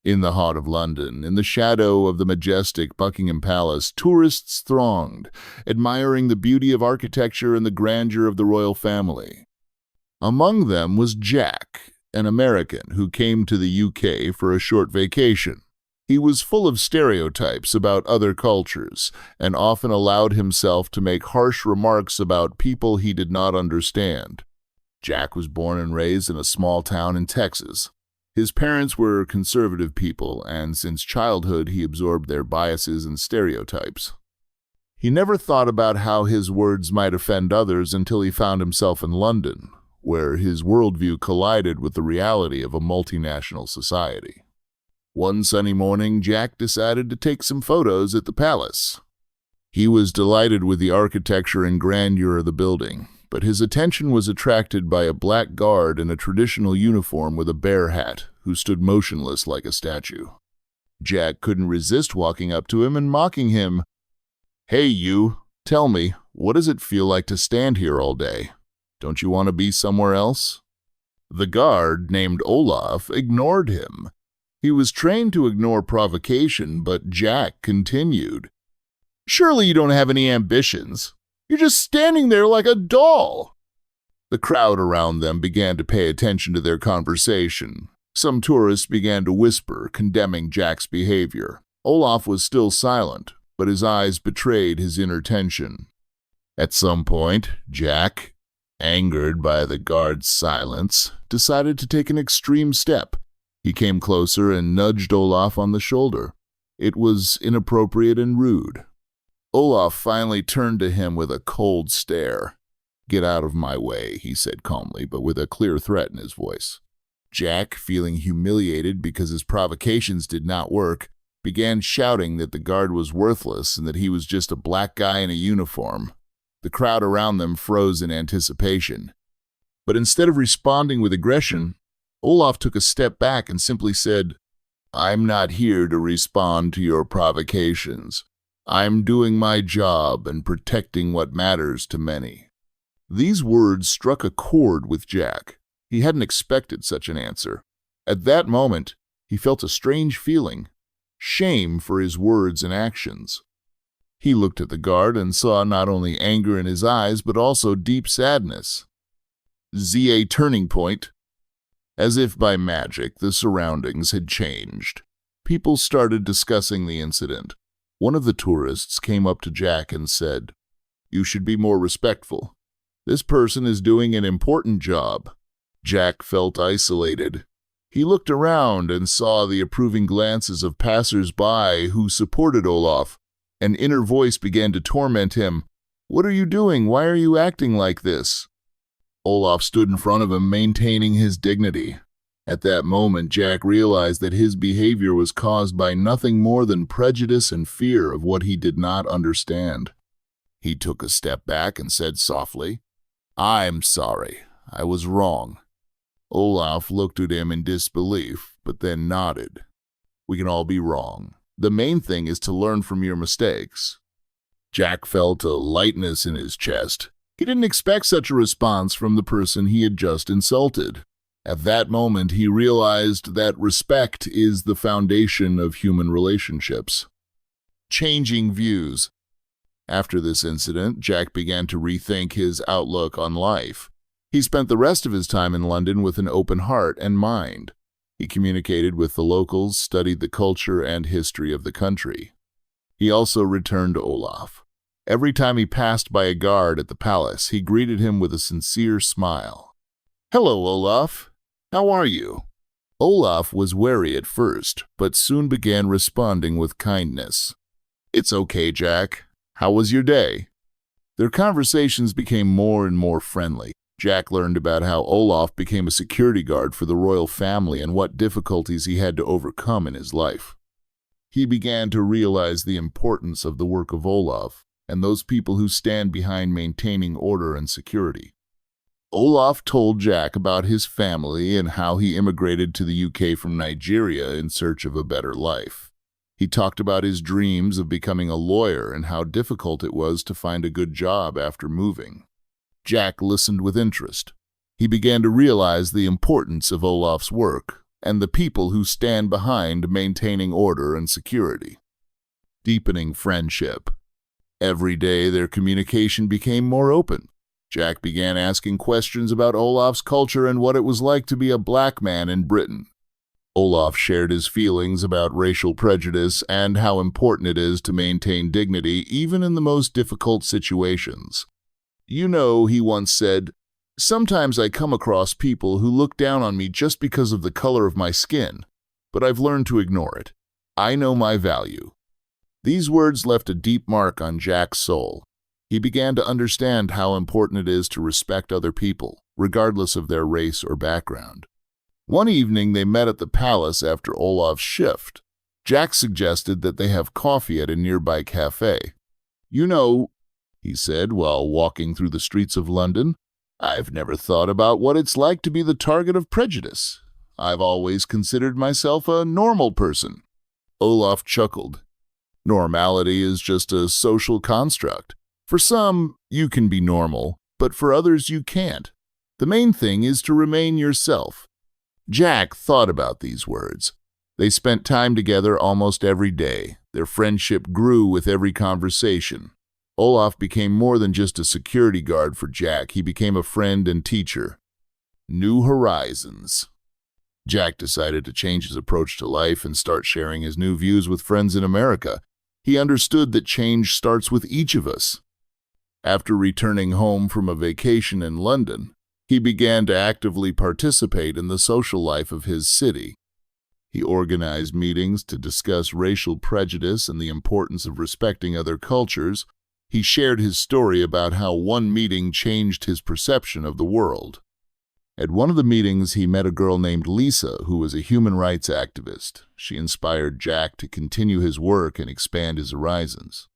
In the heart of London, in the shadow of the majestic Buckingham Palace, tourists thronged, admiring the beauty of architecture and the grandeur of the royal family. Among them was Jack, an American who came to the UK for a short vacation. He was full of stereotypes about other cultures and often allowed himself to make harsh remarks about people he did not understand. Jack was born and raised in a small town in Texas. His parents were conservative people, and since childhood he absorbed their biases and stereotypes. He never thought about how his words might offend others until he found himself in London, where his worldview collided with the reality of a multinational society. One sunny morning, Jack decided to take some photos at the palace. He was delighted with the architecture and grandeur of the building, but his attention was attracted by a black guard in a traditional uniform with a bear hat, who stood motionless like a statue. Jack couldn't resist walking up to him and mocking him. "Hey, you, tell me, what does it feel like to stand here all day? Don't you want to be somewhere else?" The guard, named Olaf, ignored him. He was trained to ignore provocation, but Jack continued. "Surely you don't have any ambitions. You're just standing there like a doll." The crowd around them began to pay attention to their conversation. Some tourists began to whisper, condemning Jack's behavior. Olaf was still silent, but his eyes betrayed his inner tension. At some point, Jack, angered by the guard's silence, decided to take an extreme step. He came closer and nudged Olaf on the shoulder. It was inappropriate and rude. Olaf finally turned to him with a cold stare. "Get out of my way," he said calmly, but with a clear threat in his voice. Jack, feeling humiliated because his provocations did not work, began shouting that the guard was worthless and that he was just a black guy in a uniform. The crowd around them froze in anticipation. But instead of responding with aggression, Olaf took a step back and simply said, "I'm not here to respond to your provocations. I'm doing my job and protecting what matters to many." These words struck a chord with Jack. He hadn't expected such an answer. At that moment, he felt a strange feeling, shame for his words and actions. He looked at the guard and saw not only anger in his eyes, but also deep sadness. A turning point. As if by magic, the surroundings had changed. People started discussing the incident. One of the tourists came up to Jack and said, "You should be more respectful. This person is doing an important job." Jack felt isolated. He looked around and saw the approving glances of passers-by who supported Olaf. An inner voice began to torment him. "What are you doing? Why are you acting like this?" Olaf stood in front of him, maintaining his dignity. At that moment, Jack realized that his behavior was caused by nothing more than prejudice and fear of what he did not understand. He took a step back and said softly, "I'm sorry. I was wrong." Olaf looked at him in disbelief, but then nodded. "We can all be wrong. The main thing is to learn from your mistakes." Jack felt a lightness in his chest. He didn't expect such a response from the person he had just insulted. At that moment, he realized that respect is the foundation of human relationships. Changing views. After this incident, Jack began to rethink his outlook on life. He spent the rest of his time in London with an open heart and mind. He communicated with the locals, studied the culture and history of the country. He also returned to Olaf. Every time he passed by a guard at the palace, he greeted him with a sincere smile. "Hello, Olaf. How are you?" Olaf was wary at first, but soon began responding with kindness. "It's okay, Jack. How was your day?" Their conversations became more and more friendly. Jack learned about how Olaf became a security guard for the royal family and what difficulties he had to overcome in his life. He began to realize the importance of the work of Olaf and those people who stand behind maintaining order and security. Olaf told Jack about his family and how he immigrated to the UK from Nigeria in search of a better life. He talked about his dreams of becoming a lawyer and how difficult it was to find a good job after moving. Jack listened with interest. He began to realize the importance of Olaf's work, and the people who stand behind maintaining order and security. Deepening friendship. Every day, their communication became more open. Jack began asking questions about Olaf's culture and what it was like to be a black man in Britain. Olaf shared his feelings about racial prejudice and how important it is to maintain dignity even in the most difficult situations. "You know," he once said, "sometimes I come across people who look down on me just because of the color of my skin, but I've learned to ignore it. I know my value." These words left a deep mark on Jack's soul. He began to understand how important it is to respect other people, regardless of their race or background. One evening, they met at the palace after Olaf's shift. Jack suggested that they have coffee at a nearby cafe. "You know," he said while walking through the streets of London, "I've never thought about what it's like to be the target of prejudice. I've always considered myself a normal person." Olaf chuckled. "Normality is just a social construct. For some, you can be normal, but for others you can't. The main thing is to remain yourself." Jack thought about these words. They spent time together almost every day. Their friendship grew with every conversation. Olaf became more than just a security guard for Jack. He became a friend and teacher. New horizons. Jack decided to change his approach to life and start sharing his new views with friends in America. He understood that change starts with each of us. After returning home from a vacation in London, he began to actively participate in the social life of his city. He organized meetings to discuss racial prejudice and the importance of respecting other cultures. He shared his story about how one meeting changed his perception of the world. At one of the meetings, he met a girl named Lisa, who was a human rights activist. She inspired Jack to continue his work and expand his horizons.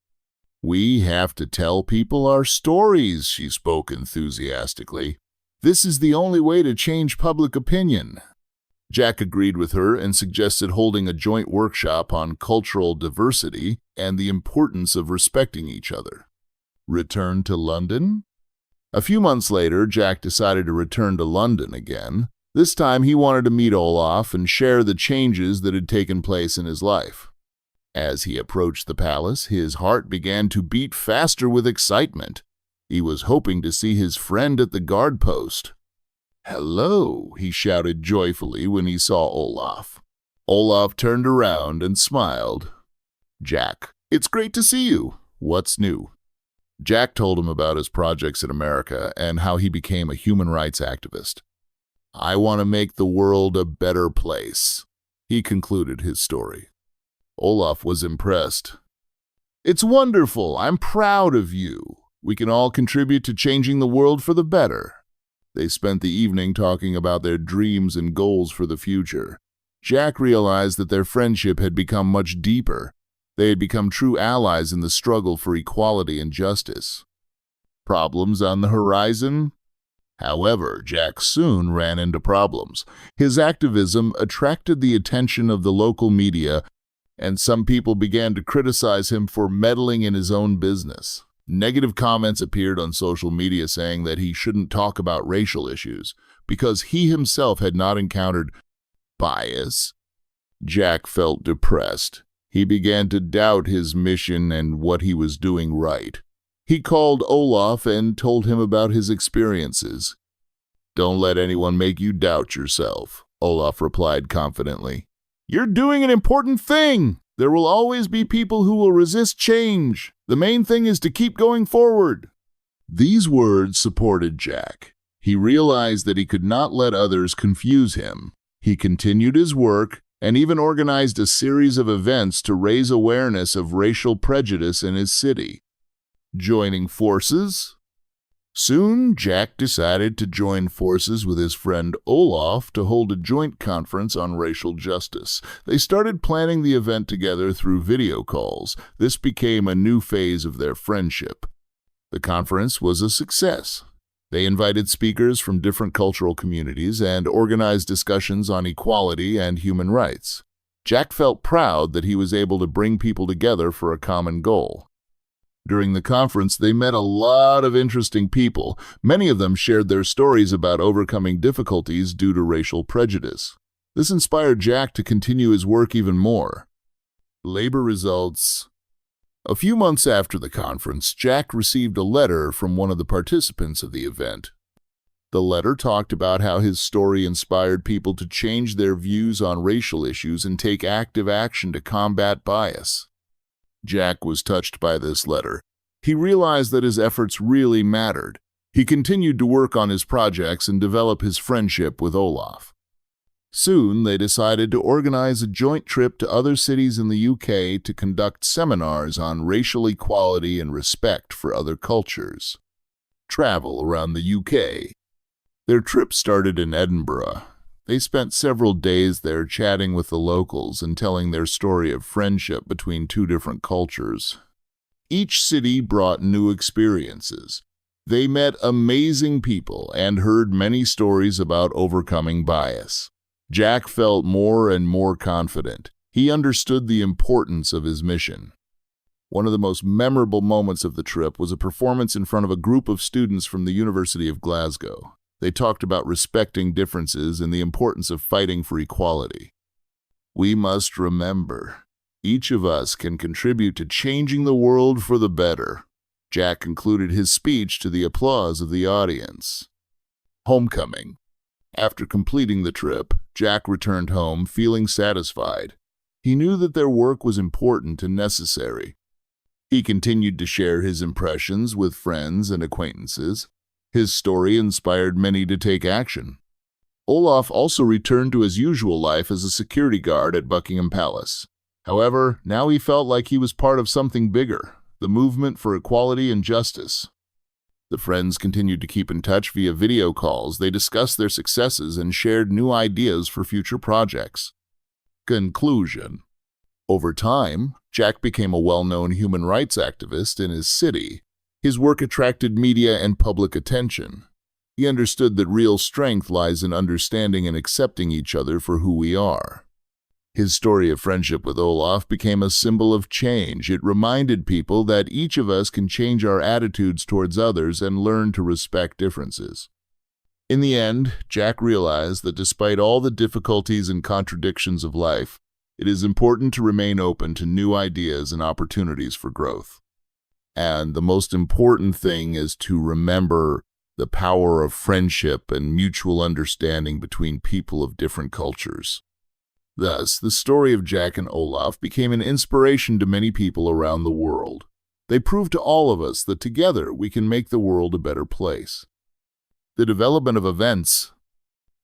"We have to tell people our stories," she spoke enthusiastically. "This is the only way to change public opinion." Jack agreed with her and suggested holding a joint workshop on cultural diversity and the importance of respecting each other. Return to London? A few months later, Jack decided to return to London again. This time he wanted to meet Olaf and share the changes that had taken place in his life. As he approached the palace, his heart began to beat faster with excitement. He was hoping to see his friend at the guard post. "Hello," he shouted joyfully when he saw Olaf. Olaf turned around and smiled. "Jack, it's great to see you. What's new?" Jack told him about his projects in America and how he became a human rights activist. "I want to make the world a better place," he concluded his story. Olaf was impressed. "It's wonderful. I'm proud of you. We can all contribute to changing the world for the better." They spent the evening talking about their dreams and goals for the future. Jack realized that their friendship had become much deeper. They had become true allies in the struggle for equality and justice. Problems on the horizon? However, Jack soon ran into problems. His activism attracted the attention of the local media, and some people began to criticize him for meddling in his own business. Negative comments appeared on social media saying that he shouldn't talk about racial issues because he himself had not encountered bias. Jack felt depressed. He began to doubt his mission and what he was doing right. He called Olaf and told him about his experiences. "Don't let anyone make you doubt yourself," Olaf replied confidently. "You're doing an important thing. There will always be people who will resist change. The main thing is to keep going forward." These words supported Jack. He realized that he could not let others confuse him. He continued his work and even organized a series of events to raise awareness of racial prejudice in his city. Joining forces? Soon, Jack decided to join forces with his friend Olaf to hold a joint conference on racial justice. They started planning the event together through video calls. This became a new phase of their friendship. The conference was a success. They invited speakers from different cultural communities and organized discussions on equality and human rights. Jack felt proud that he was able to bring people together for a common goal. During the conference, they met a lot of interesting people. Many of them shared their stories about overcoming difficulties due to racial prejudice. This inspired Jack to continue his work even more. Labor results. A few months after the conference, Jack received a letter from one of the participants of the event. The letter talked about how his story inspired people to change their views on racial issues and take active action to combat bias. Jack was touched by this letter. He realized that his efforts really mattered. He continued to work on his projects and develop his friendship with Olaf. Soon, they decided to organize a joint trip to other cities in the UK to conduct seminars on racial equality and respect for other cultures. Travel around the UK. Their trip started in Edinburgh. They spent several days there chatting with the locals and telling their story of friendship between two different cultures. Each city brought new experiences. They met amazing people and heard many stories about overcoming bias. Jack felt more and more confident. He understood the importance of his mission. One of the most memorable moments of the trip was a performance in front of a group of students from the University of Glasgow. They talked about respecting differences and the importance of fighting for equality. We must remember, each of us can contribute to changing the world for the better. Jack concluded his speech to the applause of the audience. Homecoming. After completing the trip, Jack returned home feeling satisfied. He knew that their work was important and necessary. He continued to share his impressions with friends and acquaintances. His story inspired many to take action. Olaf also returned to his usual life as a security guard at Buckingham Palace. However, now he felt like he was part of something bigger, the movement for equality and justice. The friends continued to keep in touch via video calls. They discussed their successes and shared new ideas for future projects. Conclusion. Over time, Jack became a well-known human rights activist in his city. His work attracted media and public attention. He understood that real strength lies in understanding and accepting each other for who we are. His story of friendship with Olaf became a symbol of change. It reminded people that each of us can change our attitudes towards others and learn to respect differences. In the end, Jack realized that despite all the difficulties and contradictions of life, it is important to remain open to new ideas and opportunities for growth. And the most important thing is to remember the power of friendship and mutual understanding between people of different cultures. Thus, the story of Jack and Olaf became an inspiration to many people around the world. They proved to all of us that together we can make the world a better place. The development of events.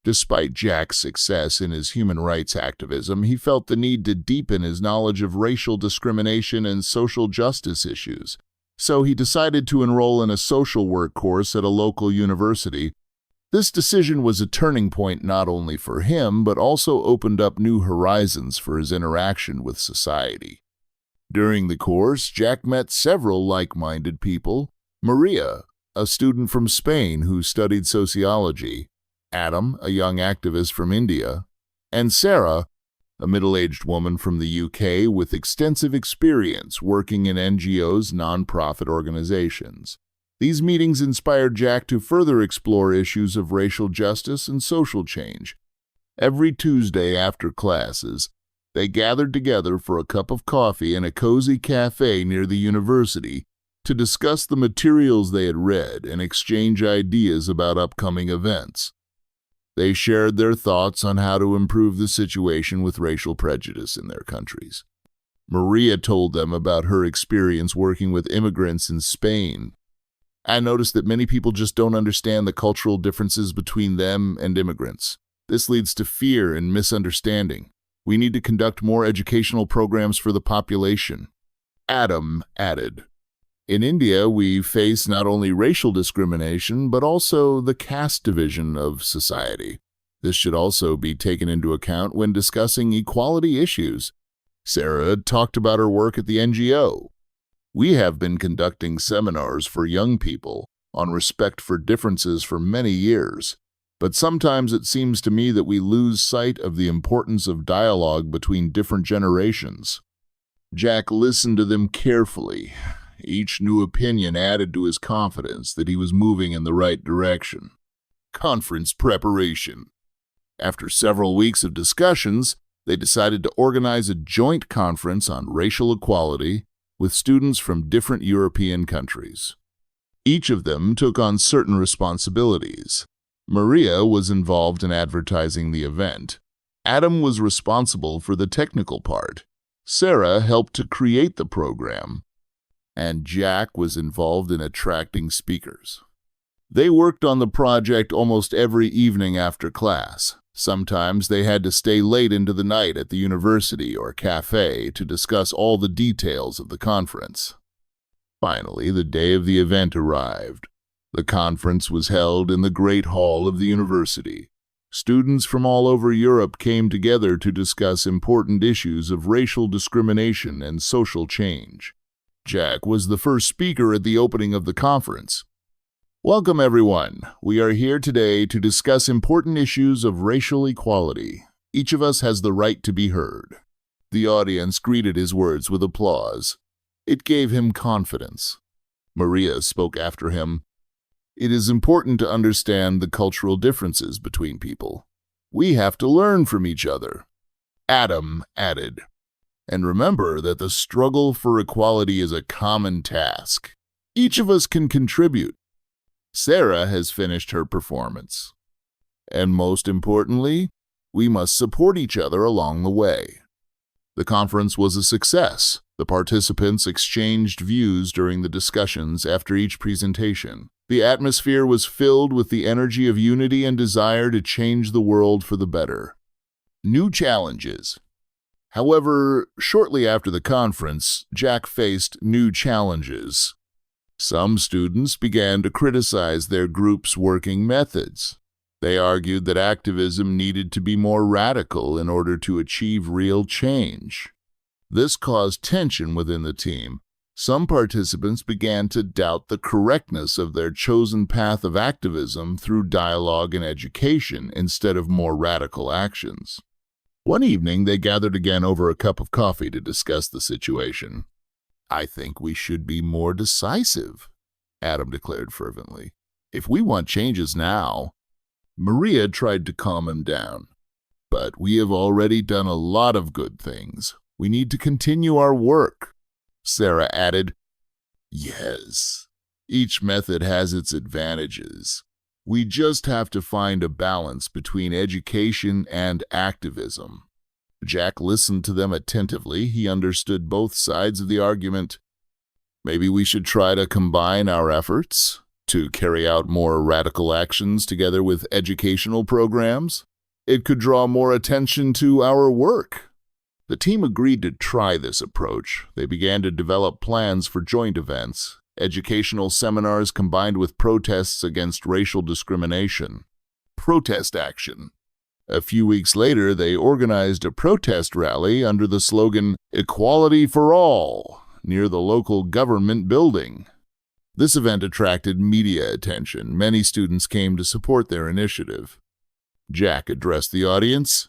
Despite Jack's success in his human rights activism, he felt the need to deepen his knowledge of racial discrimination and social justice issues. So he decided to enroll in a social work course at a local university. This decision was a turning point not only for him, but also opened up new horizons for his interaction with society. During the course, Jack met several like-minded people. Maria, a student from Spain who studied sociology, Adam, a young activist from India, and Sarah, a middle-aged woman from the UK with extensive experience working in NGOs, non-profit organizations. These meetings inspired Jack to further explore issues of racial justice and social change. Every Tuesday after classes, they gathered together for a cup of coffee in a cozy cafe near the university to discuss the materials they had read and exchange ideas about upcoming events. They shared their thoughts on how to improve the situation with racial prejudice in their countries. Maria told them about her experience working with immigrants in Spain. I noticed that many people just don't understand the cultural differences between them and immigrants. This leads to fear and misunderstanding. We need to conduct more educational programs for the population. Adam added, in India, we face not only racial discrimination, but also the caste division of society. This should also be taken into account when discussing equality issues. Sarah talked about her work at the NGO. We have been conducting seminars for young people on respect for differences for many years, but sometimes it seems to me that we lose sight of the importance of dialogue between different generations. Jack listened to them carefully. Each new opinion added to his confidence that he was moving in the right direction. Conference preparation. After several weeks of discussions, they decided to organize a joint conference on racial equality with students from different European countries. Each of them took on certain responsibilities. Maria was involved in advertising the event. Adam was responsible for the technical part. Sarah helped to create the program. And Jack was involved in attracting speakers. They worked on the project almost every evening after class. Sometimes they had to stay late into the night at the university or cafe to discuss all the details of the conference. Finally, the day of the event arrived. The conference was held in the Great Hall of the university. Students from all over Europe came together to discuss important issues of racial discrimination and social change. Jack was the first speaker at the opening of the conference. Welcome, everyone. We are here today to discuss important issues of racial equality. Each of us has the right to be heard. The audience greeted his words with applause. It gave him confidence. Maria spoke after him. It is important to understand the cultural differences between people. We have to learn from each other. Adam added. And remember that the struggle for equality is a common task. Each of us can contribute. Sarah has finished her performance. And most importantly, we must support each other along the way. The conference was a success. The participants exchanged views during the discussions after each presentation. The atmosphere was filled with the energy of unity and desire to change the world for the better. New challenges. However, shortly after the conference, Jack faced new challenges. Some students began to criticize their group's working methods. They argued that activism needed to be more radical in order to achieve real change. This caused tension within the team. Some participants began to doubt the correctness of their chosen path of activism through dialogue and education instead of more radical actions. One evening, they gathered again over a cup of coffee to discuss the situation. I think we should be more decisive, Adam declared fervently. If we want changes now. Maria tried to calm him down. But we have already done a lot of good things. We need to continue our work. Sarah added, Yes, each method has its advantages. We just have to find a balance between education and activism. Jack listened to them attentively. He understood both sides of the argument. Maybe we should try to combine our efforts to carry out more radical actions together with educational programs. It could draw more attention to our work. The team agreed to try this approach. They began to develop plans for joint events, educational seminars combined with protests against racial discrimination. Protest action. A few weeks later, they organized a protest rally under the slogan, Equality for All, near the local government building. This event attracted media attention. Many students came to support their initiative. Jack addressed the audience.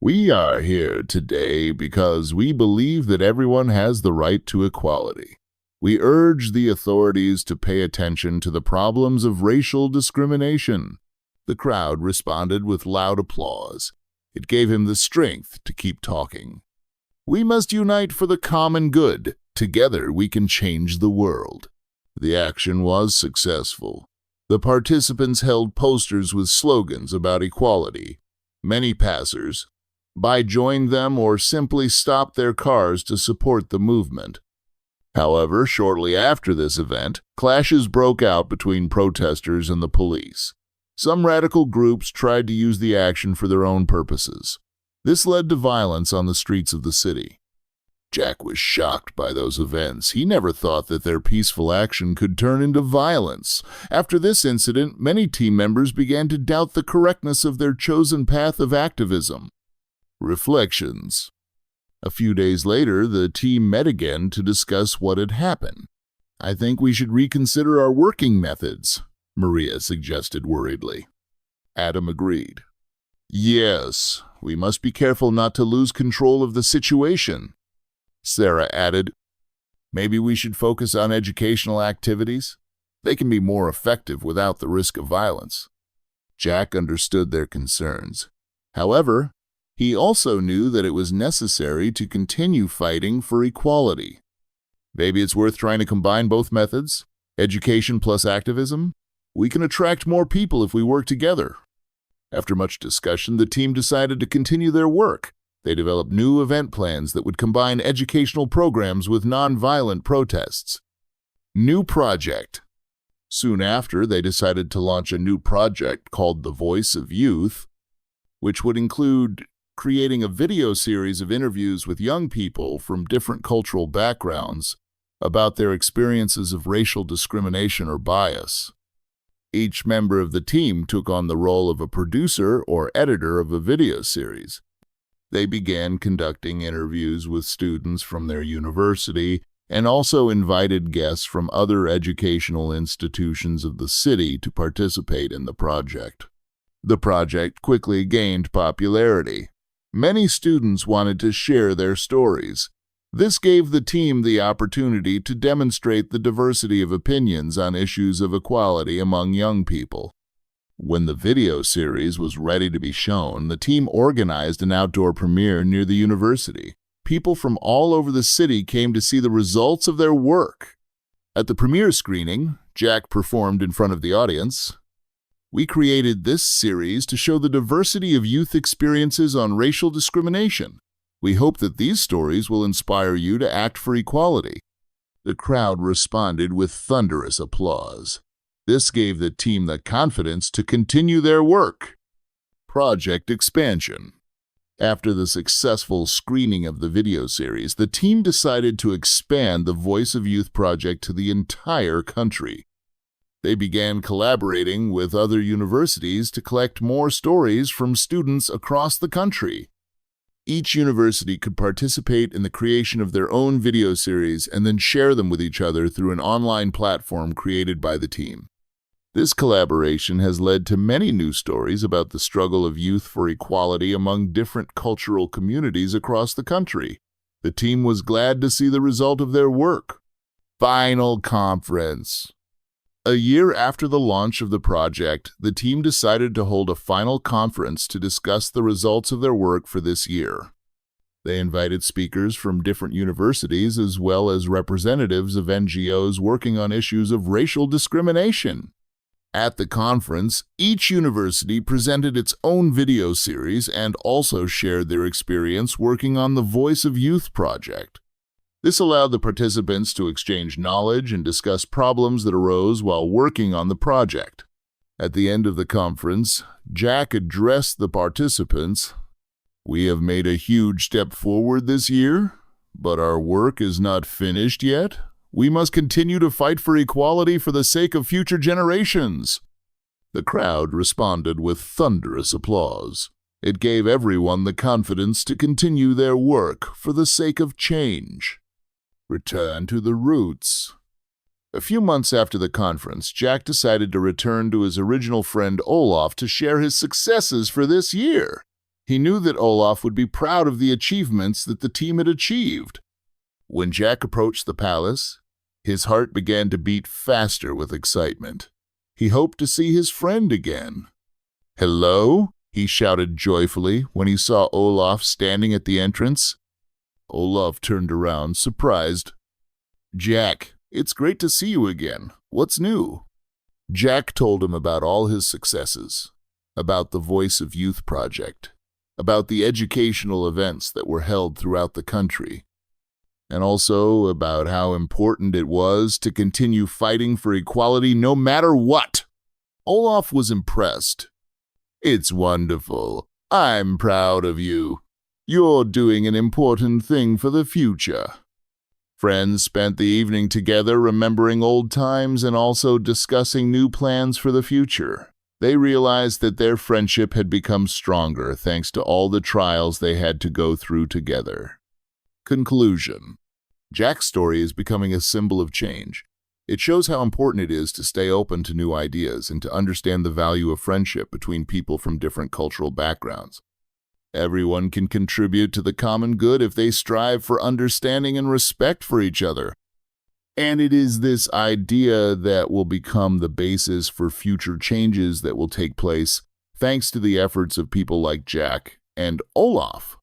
We are here today because we believe that everyone has the right to equality. We urge the authorities to pay attention to the problems of racial discrimination. The crowd responded with loud applause. It gave him the strength to keep talking. We must unite for the common good. Together we can change the world. The action was successful. The participants held posters with slogans about equality. Many passers-by joined them or simply stopped their cars to support the movement. However, shortly after this event, clashes broke out between protesters and the police. Some radical groups tried to use the action for their own purposes. This led to violence on the streets of the city. Jack was shocked by those events. He never thought that their peaceful action could turn into violence. After this incident, many team members began to doubt the correctness of their chosen path of activism. Reflections. A few days later, the team met again to discuss what had happened. I think we should reconsider our working methods, Maria suggested worriedly. Adam agreed. Yes, we must be careful not to lose control of the situation. Sarah added, maybe we should focus on educational activities. They can be more effective without the risk of violence. Jack understood their concerns. However, he also knew that it was necessary to continue fighting for equality. Maybe it's worth trying to combine both methods, education plus activism. We can attract more people if we work together. After much discussion, the team decided to continue their work. They developed new event plans that would combine educational programs with nonviolent protests. New project. Soon after, they decided to launch a new project called The Voice of Youth, which would include creating a video series of interviews with young people from different cultural backgrounds about their experiences of racial discrimination or bias. Each member of the team took on the role of a producer or editor of a video series. They began conducting interviews with students from their university and also invited guests from other educational institutions of the city to participate in the project. The project quickly gained popularity. Many students wanted to share their stories. This gave the team the opportunity to demonstrate the diversity of opinions on issues of equality among young people. When the video series was ready to be shown, the team organized an outdoor premiere near the university. People from all over the city came to see the results of their work. At the premiere screening, Jack performed in front of the audience. We created this series to show the diversity of youth experiences on racial discrimination. We hope that these stories will inspire you to act for equality. The crowd responded with thunderous applause. This gave the team the confidence to continue their work. Project expansion. After the successful screening of the video series, the team decided to expand the Voice of Youth project to the entire country. They began collaborating with other universities to collect more stories from students across the country. Each university could participate in the creation of their own video series and then share them with each other through an online platform created by the team. This collaboration has led to many new stories about the struggle of youth for equality among different cultural communities across the country. The team was glad to see the result of their work. Final conference. A year after the launch of the project, the team decided to hold a final conference to discuss the results of their work for this year. They invited speakers from different universities as well as representatives of NGOs working on issues of racial discrimination. At the conference, each university presented its own video series and also shared their experience working on the Voice of Youth project. This allowed the participants to exchange knowledge and discuss problems that arose while working on the project. At the end of the conference, Jack addressed the participants. "We have made a huge step forward this year, but our work is not finished yet. We must continue to fight for equality for the sake of future generations." The crowd responded with thunderous applause. It gave everyone the confidence to continue their work for the sake of change. Return to the roots. A few months after the conference, Jack decided to return to his original friend Olaf to share his successes for this year. He knew that Olaf would be proud of the achievements that the team had achieved. When Jack approached the palace, his heart began to beat faster with excitement. He hoped to see his friend again. "Hello?" he shouted joyfully when he saw Olaf standing at the entrance. Olaf turned around, surprised. "Jack, it's great to see you again. What's new?" Jack told him about all his successes, about the Voice of Youth project, about the educational events that were held throughout the country, and also about how important it was to continue fighting for equality no matter what. Olaf was impressed. "It's wonderful. I'm proud of you. You're doing an important thing for the future." Friends spent the evening together remembering old times and also discussing new plans for the future. They realized that their friendship had become stronger thanks to all the trials they had to go through together. Conclusion. Jack's story is becoming a symbol of change. It shows how important it is to stay open to new ideas and to understand the value of friendship between people from different cultural backgrounds. Everyone can contribute to the common good if they strive for understanding and respect for each other. And it is this idea that will become the basis for future changes that will take place thanks to the efforts of people like Jack and Olaf.